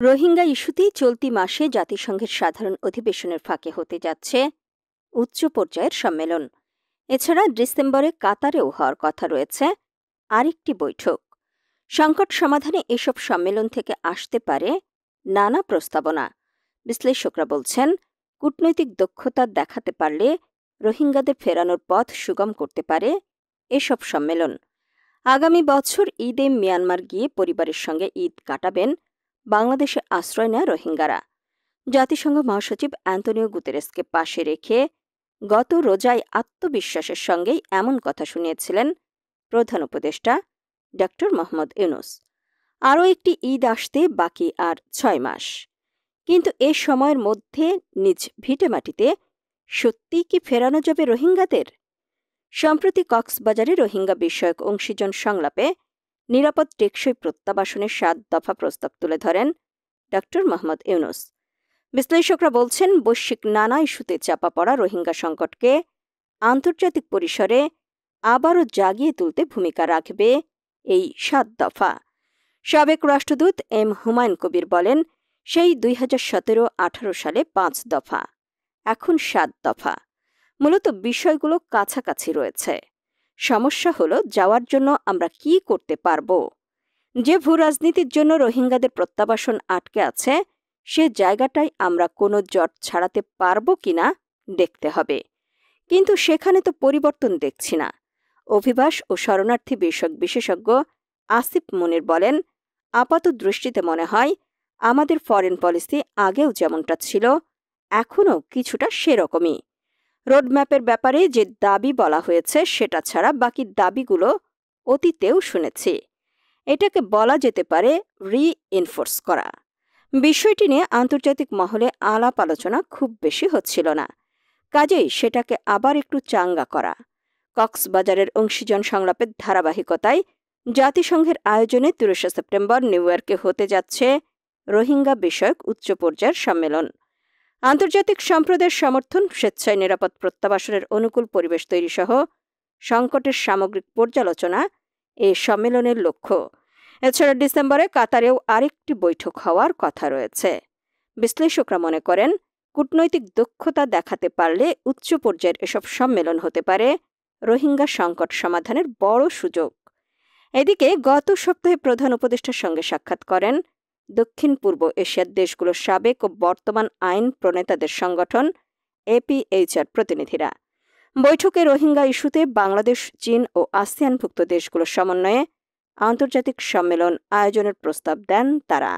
রোহিঙ্গা ইস্যুতেই চলতি মাসে জাতিসংঘের সাধারণ অধিবেশনের ফাঁকে হতে যাচ্ছে উচ্চ পর্যায়ের সম্মেলন। এছাড়া ডিসেম্বরে কাতারেও হওয়ার কথা রয়েছে আরেকটি বৈঠক। সংকট সমাধানে এসব সম্মেলন থেকে আসতে পারে নানা প্রস্তাবনা। বিশ্লেষকরা বলছেন, কূটনৈতিক দক্ষতা দেখাতে পারলে রোহিঙ্গাদের ফেরানোর পথ সুগম করতে পারে এসব সম্মেলন। আগামী বছর ঈদে মিয়ানমার গিয়ে পরিবারের সঙ্গে ঈদ কাটাবেন বাংলাদেশে আশ্রয় নেয় রোহিঙ্গারা। জাতিসংঘ মহাসচিব অ্যান্তনিও গুতেরেসকে পাশে রেখে গত রোজায় আত্মবিশ্বাসের সঙ্গেই এমন কথা শুনিয়েছিলেন প্রধান উপদেষ্টা ড মোহাম্মদ ইউনূস। আরও একটি ঈদ আসতে বাকি আর ৬ মাস। কিন্তু এ সময়ের মধ্যে নিজ ভিটেমাটিতে সত্যিই কি ফেরানো যাবে রোহিঙ্গাদের? সম্প্রতি কক্সবাজারে রোহিঙ্গা বিষয়ক অংশীজন সংলাপে নিরাপদ টেকসই প্রত্যাবাসনের ৭ দফা প্রস্তাব তুলে ধরেন ড মোহাম্মদ ইউনূস। বিশ্লেষকরা বলছেন, বৈশ্বিক নানা ইস্যুতে চাপা পড়া রোহিঙ্গা সংকটকে আন্তর্জাতিক পরিসরে আবারও জাগিয়ে তুলতে ভূমিকা রাখবে এই ৭ দফা। সাবেক রাষ্ট্রদূত এম হুমায়ুন কবির বলেন, সেই ২০১৭-১৮ সালে ৫ দফা, এখন ৭ দফা। মূলত বিষয়গুলো কাছাকাছি রয়েছে। সমস্যা হলো, যাওয়ার জন্য আমরা কি করতে পারব? যে ভূরাজনীতির জন্য রোহিঙ্গাদের প্রত্যাবাসন আটকে আছে, সে জায়গাটায় আমরা কোনো জট ছাড়াতে পারব কিনা দেখতে হবে। কিন্তু সেখানে তো পরিবর্তন দেখছি না। অভিবাস ও শরণার্থী বিষয়ক বিশেষজ্ঞ আসিফ মুনির বলেন, আপাত দৃষ্টিতে মনে হয় আমাদের ফরেন পলিসি আগেও যেমনটা ছিল এখনও কিছুটা সেরকমই। রোডম্যাপের ব্যাপারে যে দাবি বলা হয়েছে সেটা ছাড়া বাকি দাবিগুলো অতীতেও শুনেছি। এটাকে বলা যেতে পারে রি-ইনফোর্স করা। বিষয়টি নিয়ে আন্তর্জাতিক মহলে আলাপ আলোচনা খুব বেশি হচ্ছিল না, কাজেই সেটাকে আবার একটু চাঙ্গা করা। কক্সবাজারের অংশীজন সংলাপের ধারাবাহিকতায় জাতিসংঘের আয়োজনে ৩০ সেপ্টেম্বর নিউ ইয়র্কে হতে যাচ্ছে রোহিঙ্গা বিষয়ক উচ্চ পর্যায়ের সম্মেলন। আন্তর্জাতিক সম্প্রদায়ের সমর্থন, স্বেচ্ছায় নিরাপদ প্রত্যাবাসনের অনুকূল পরিবেশ তৈরিসহ সংকটের সামগ্রিক পর্যালোচনা এ সম্মেলনের লক্ষ্য। এছাড়া ডিসেম্বরে কাতারেও আরেকটি বৈঠক হওয়ার কথা রয়েছে। বিশ্লেষকরা মনে করেন, কূটনৈতিক দক্ষতা দেখাতে পারলে উচ্চ পর্যায়ের এসব সম্মেলন হতে পারে রোহিঙ্গা সংকট সমাধানের বড় সুযোগ। এদিকে গত সপ্তাহে প্রধান উপদেষ্টার সঙ্গে সাক্ষাৎ করেন দক্ষিণ পূর্ব এশিয়ার দেশগুলোর সাবেক ও বর্তমান আইন প্রণেতাদের সংগঠন APHR প্রতিনিধিরা। বৈঠকে রোহিঙ্গা ইস্যুতে বাংলাদেশ, চীন ও আসিয়ানভুক্ত দেশগুলোর সমন্বয়ে আন্তর্জাতিক সম্মেলন আয়োজনের প্রস্তাব দেন তারা।